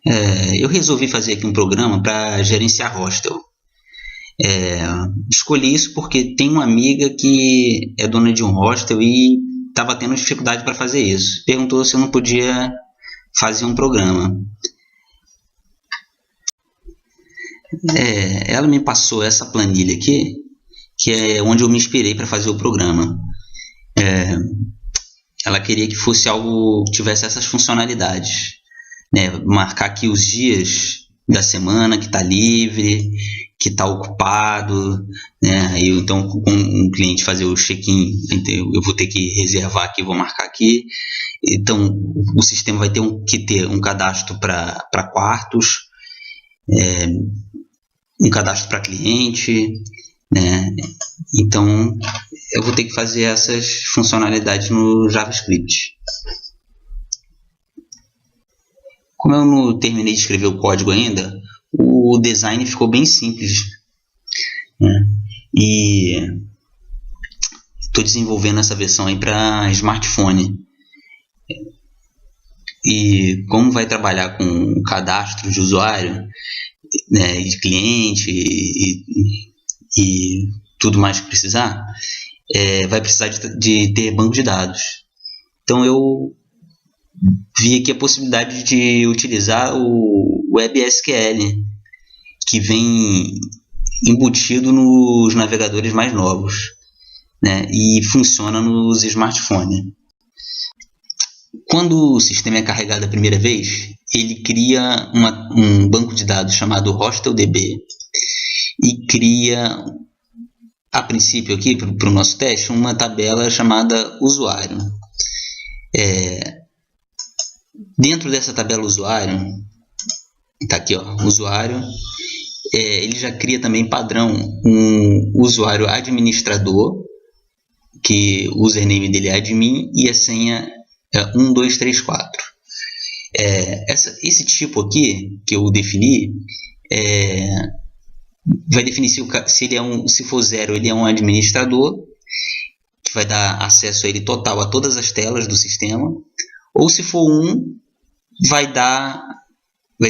Eu resolvi fazer aqui um programa para gerenciar hostel. É, Escolhi isso porque tem uma amiga que é dona de um hostel e estava tendo dificuldade para fazer isso. Perguntou se eu não podia fazer um programa. Ela me passou essa planilha aqui, que é onde eu me inspirei para fazer o programa. Ela queria que fosse algo que tivesse essas funcionalidades, né? Marcar aqui os dias da semana que está livre, que está ocupado, né? Então, com um cliente fazer o check-in, eu vou ter que reservar aqui, vou marcar aqui. Então, o sistema vai ter que ter um cadastro para quartos, um cadastro para cliente, né? Então, eu vou ter que fazer essas funcionalidades no JavaScript. Como eu não terminei de escrever o código ainda, o design ficou bem simples, né? E estou desenvolvendo essa versão aí para smartphone. E como vai trabalhar com cadastro de usuário, né, de cliente e tudo mais que precisar, vai precisar de ter banco de dados. Então eu vi aqui a possibilidade de utilizar o WebSQL, que vem embutido nos navegadores mais novos, né, e funciona nos smartphones. Quando o sistema é carregado a primeira vez, ele cria um banco de dados chamado HostelDB e cria, a princípio aqui, para o nosso teste, uma tabela chamada usuário. Dentro dessa tabela usuário, está aqui, ó, usuário, ele já cria também padrão um usuário administrador, que o username dele é admin e a senha é 1234. Esse tipo aqui que eu defini vai definir se ele se for 0, ele é um administrador, que vai dar acesso a ele total a todas as telas do sistema, ou se for 1, vai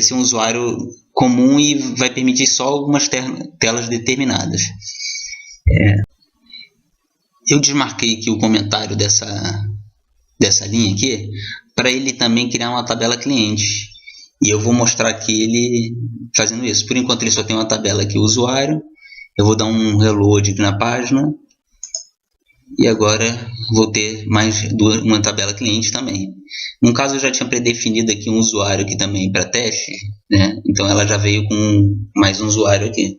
ser um usuário comum e vai permitir só algumas telas determinadas. Eu desmarquei aqui o comentário dessa linha aqui, para ele também criar uma tabela cliente. E eu vou mostrar aqui ele fazendo isso. Por enquanto ele só tem uma tabela aqui, usuário. Eu vou dar um reload aqui na página. E agora vou ter mais uma tabela cliente também. No caso eu já tinha predefinido aqui um usuário aqui também para teste, né? Então ela já veio com mais um usuário aqui.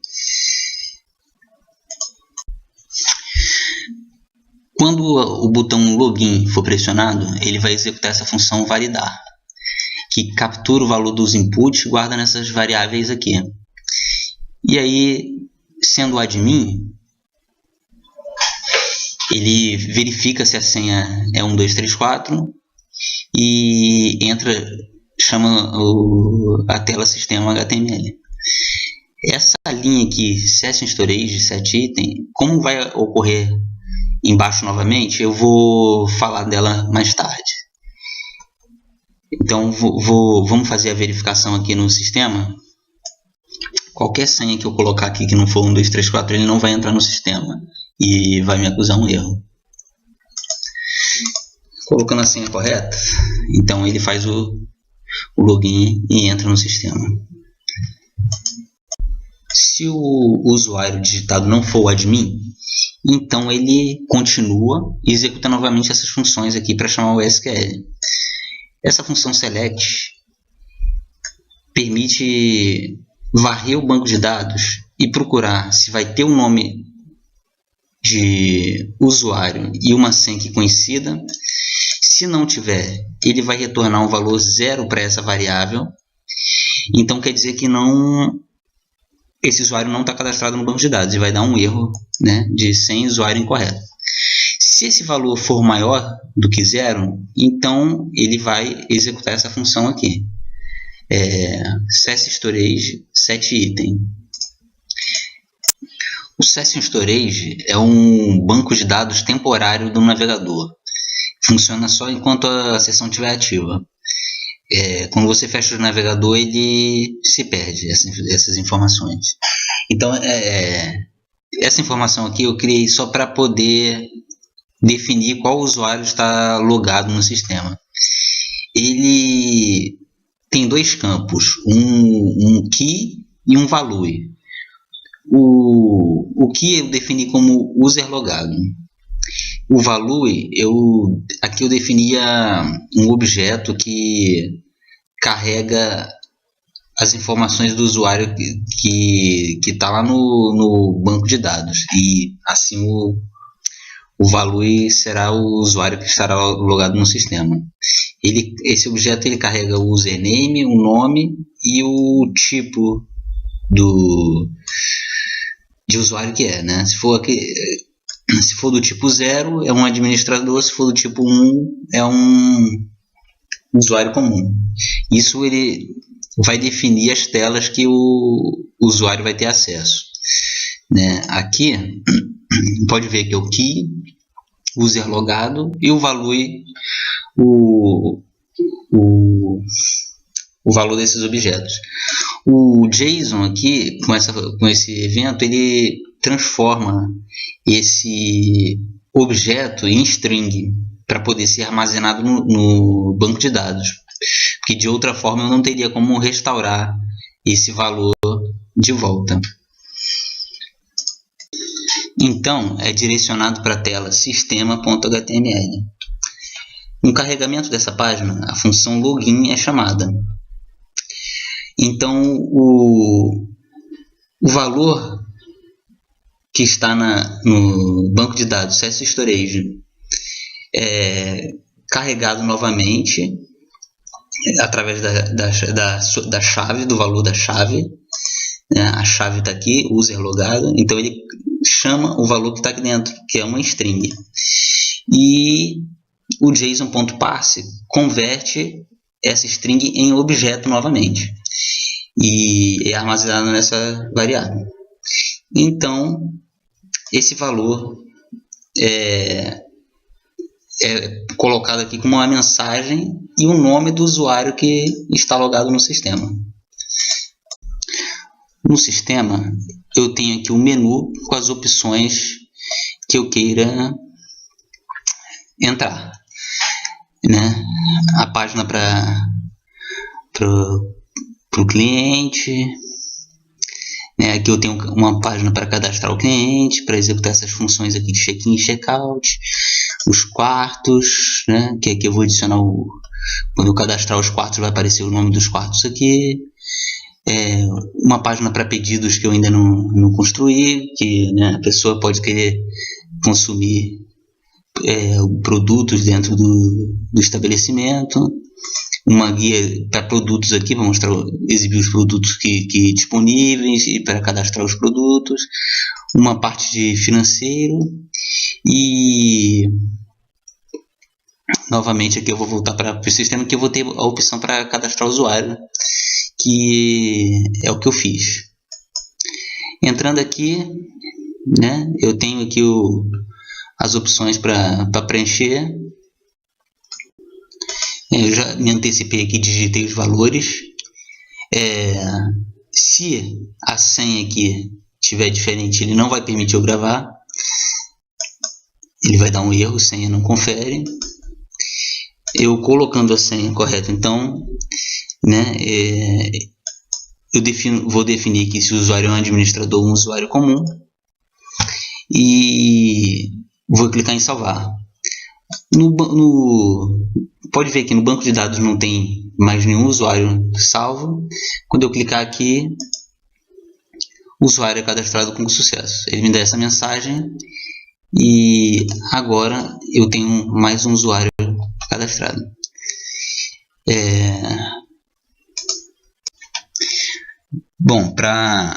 Quando o botão login for pressionado, ele vai executar essa função validar, que captura o valor dos inputs e guarda nessas variáveis aqui. E aí, sendo o admin, ele verifica se a senha é 1234 e chama a tela sistema HTML. Essa linha aqui, Session Storage, set item, como vai ocorrer embaixo novamente, eu vou falar dela mais tarde. Então vamos fazer a verificação aqui no sistema. Qualquer senha que eu colocar aqui que não for 1234, ele não vai entrar no sistema e vai me acusar um erro. Colocando a senha correta, então ele faz o login e entra no sistema. Se o usuário digitado não for o admin, então ele continua e executa novamente essas funções aqui para chamar o SQL. Essa função select permite varrer o banco de dados e procurar se vai ter um nome de usuário e uma senha conhecida. Se não tiver, ele vai retornar um valor 0 para essa variável. Então quer dizer que esse usuário não está cadastrado no banco de dados e vai dar um erro, né, de sem usuário incorreto. Se esse valor for maior do que 0, então ele vai executar essa função aqui. Session Storage set item. O Session Storage é um banco de dados temporário do navegador. Funciona só enquanto a sessão estiver ativa. quando você fecha o navegador, ele se perde essas informações. Então, essa informação aqui eu criei só para poder definir qual usuário está logado no sistema. Ele tem dois campos, um key e um value. O key eu defini como user logado. O value, aqui eu definia um objeto que carrega as informações do usuário que está lá no banco de dados. E assim o value será o usuário que estará logado no sistema. Esse objeto ele carrega o username, o nome e o tipo de usuário que é, né? Se for do tipo 0, é um administrador. Se for do tipo 1, é um usuário comum. Isso ele vai definir as telas que o usuário vai ter acesso, né? Aqui, pode ver que é o key, user logado, e o value, o valor desses objetos. O JSON aqui, com esse evento, ele transforma esse objeto em string para poder ser armazenado no banco de dados, porque de outra forma eu não teria como restaurar esse valor de volta. Então, é direcionado para a tela sistema.html. No carregamento dessa página, a função login é chamada. Então, o valor que está no banco de dados CS Storage é carregado novamente através da chave, do valor da chave, né? A chave está aqui, user logado, então ele chama o valor que está aqui dentro, que é uma string. E o JSON.parse converte essa string em objeto novamente e é armazenado nessa variável. Então, esse valor é colocado aqui como uma mensagem e o nome do usuário que está logado no sistema. No sistema, eu tenho aqui o menu com as opções que eu queira entrar, né? A página para o cliente, né? Aqui eu tenho uma página para cadastrar o cliente, para executar essas funções aqui de check-in e check-out, os quartos, né? Que aqui eu vou adicionar quando eu cadastrar os quartos vai aparecer o nome dos quartos aqui. Uma página para pedidos que eu ainda não construí, que, né, a pessoa pode querer consumir produtos dentro do estabelecimento. Uma guia para produtos aqui, para exibir os produtos que disponíveis e para cadastrar os produtos. Uma parte de financeiro e novamente aqui eu vou voltar para o sistema, que eu vou ter a opção para cadastrar o usuário, que é o que eu fiz. Entrando aqui, né, eu tenho aqui as opções para preencher. Eu já me antecipei aqui, digitei os valores. Se a senha aqui estiver diferente, ele não vai permitir eu gravar. Ele vai dar um erro, senha não confere. Eu colocando a senha correta, então, né, vou definir aqui se o usuário é um administrador ou um usuário comum. E vou clicar em salvar. Pode ver que no banco de dados não tem mais nenhum usuário salvo. Quando eu clicar aqui, o usuário é cadastrado com sucesso. Ele me dá essa mensagem e agora eu tenho mais um usuário cadastrado. Bom,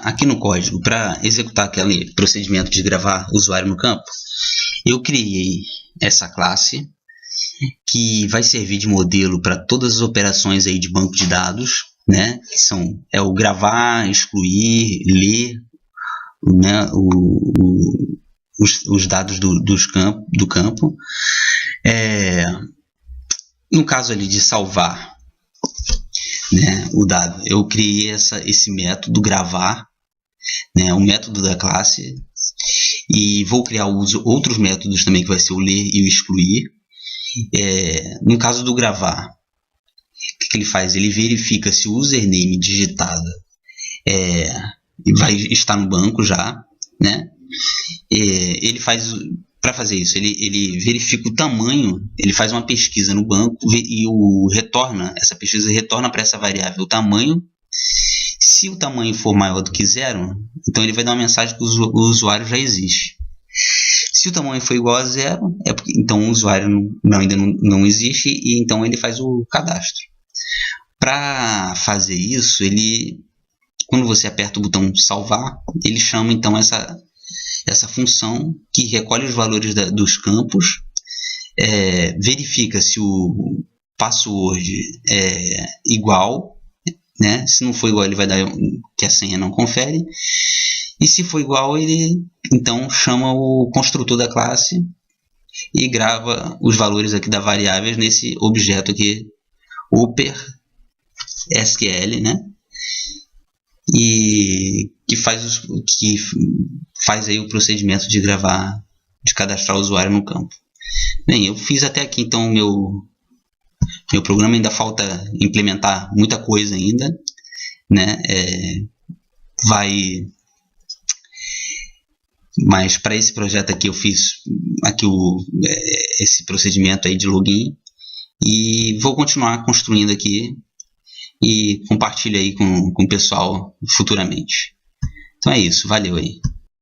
aqui no código, para executar aquele procedimento de gravar o usuário no campo, eu criei essa classe que vai servir de modelo para todas as operações aí de banco de dados, né? Que são o gravar, excluir, ler, né? Os dados do campo. No caso ali de salvar, né, o dado. Eu criei esse método gravar, né, o método da classe, e vou criar os outros métodos também, que vai ser o ler e o excluir. No caso do gravar, o que ele faz? Ele verifica se o username digitado vai estar no banco já, né? Ele faz, para fazer isso, ele verifica o tamanho, ele faz uma pesquisa no banco e essa pesquisa retorna para essa variável o tamanho. Se o tamanho for maior do que 0, então ele vai dar uma mensagem que o usuário já existe. Se o tamanho for igual a 0, então o usuário ainda não existe, e então ele faz o cadastro. Para fazer isso, quando você aperta o botão salvar, ele chama então essa função que recolhe os valores dos campos, verifica se o password é igual, né? Se não for igual, ele vai dar que a senha não confere, e se for igual, ele então chama o construtor da classe e grava os valores aqui das variáveis nesse objeto aqui, upper SQL, né? E que faz aí o procedimento de cadastrar o usuário no campo. Bem, eu fiz até aqui então o meu programa. Ainda falta implementar muita coisa ainda, né? Mas para esse projeto aqui eu fiz aqui esse procedimento aí de login, e vou continuar construindo aqui e compartilho aí com o pessoal futuramente. Então é isso, valeu aí.